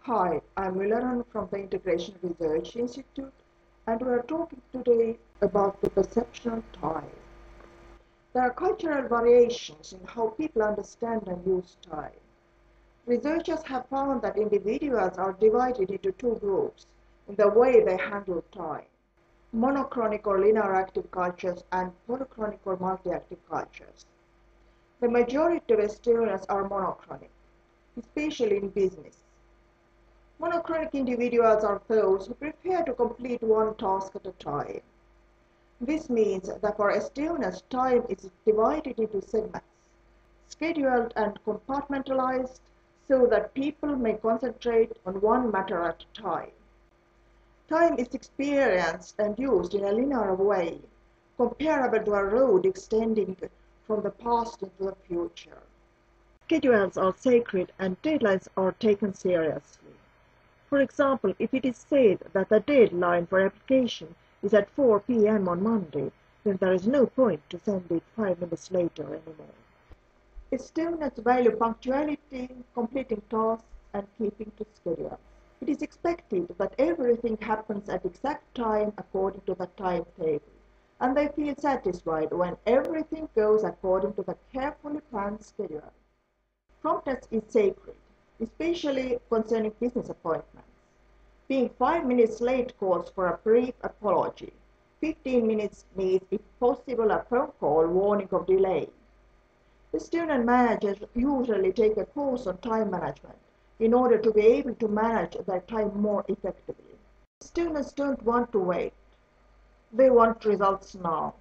Hi, I'm Milaran from the Integration Research Institute, and we are talking today about the perception of time. There are cultural variations in how people understand and use time. Researchers have found that individuals are divided into two groups in the way they handle time: monochronic or linear active cultures and polychronic or multi-active cultures. The majority of students are monochronic, especially in business. Monochronic individuals are those who prefer to complete one task at a time. This means that for students, time is divided into segments, scheduled and compartmentalized so that people may concentrate on one matter at a time. Time is experienced and used in a linear way, comparable to a road extending from the past into the future. Schedules are sacred and deadlines are taken seriously. For example, if it is said that the deadline for application is at 4 p.m. on Monday, then there is no point to send it 5 minutes later anymore. Students value punctuality, completing tasks, and keeping to schedule. It is expected that everything happens at exact time according to the timetable, and they feel satisfied when everything goes according to the carefully planned schedule. Promptness is sacred, especially concerning business appointments. Being 5 minutes late calls for a brief apology. 15 minutes needs, if possible, a phone call warning of delay. The student managers usually take a course on time management in order to be able to manage their time more effectively. Students don't want to wait. They want results now.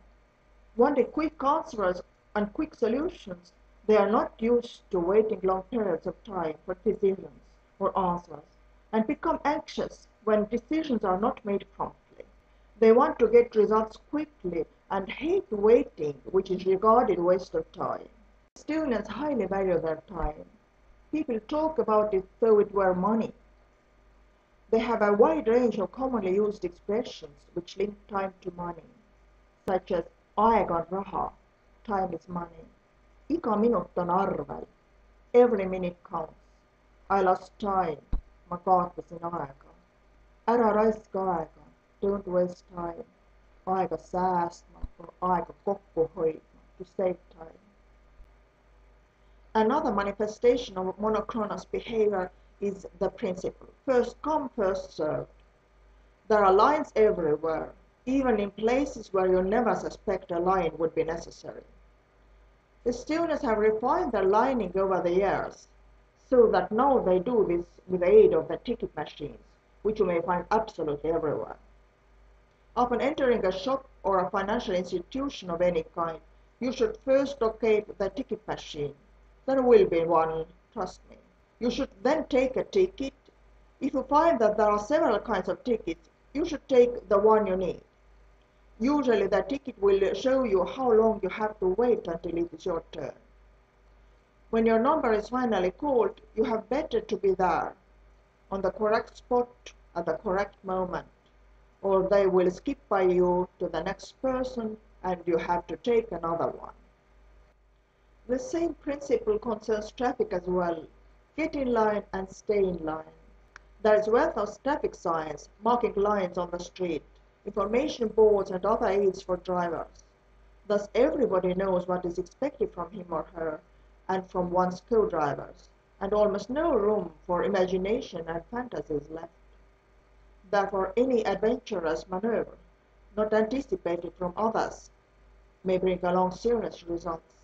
Wanting quick answers and quick solutions, they are not used to waiting long periods of time for decisions or answers, and become anxious when decisions are not made promptly. They want to get results quickly and hate waiting, which is regarded waste of time. Students highly value their time. People talk about it though it were money. They have a wide range of commonly used expressions which link time to money, such as aega on raha, time is money. Iga minut on arvel, every minute counts. I lost time, ma kaotasin aega. Ära raiska aega, don't waste time. Aega säästma or aega kokku hoidma, to save time. Another manifestation of monochronous behavior is the principle first come, first served. There are lines everywhere, even in places where you never suspect a line would be necessary. The students have refined their lining over the years, so that now they do this with the aid of the ticket machines, which you may find absolutely everywhere. Upon entering a shop or a financial institution of any kind, you should first locate the ticket machine. There will be one, trust me. You should then take a ticket. If you find that there are several kinds of tickets, you should take the one you need. Usually the ticket will show you how long you have to wait until it is your turn. When your number is finally called, you have better to be there, on the correct spot at the correct moment, or they will skip by you to the next person and you have to take another one. The same principle concerns traffic as well. Get in line and stay in line. There is wealth of traffic signs marking lines on the street, information boards and other aids for drivers. Thus everybody knows what is expected from him or her and from one's co-drivers, and almost no room for imagination and fantasies left. Therefore any adventurous maneuver, not anticipated from others, may bring along serious results.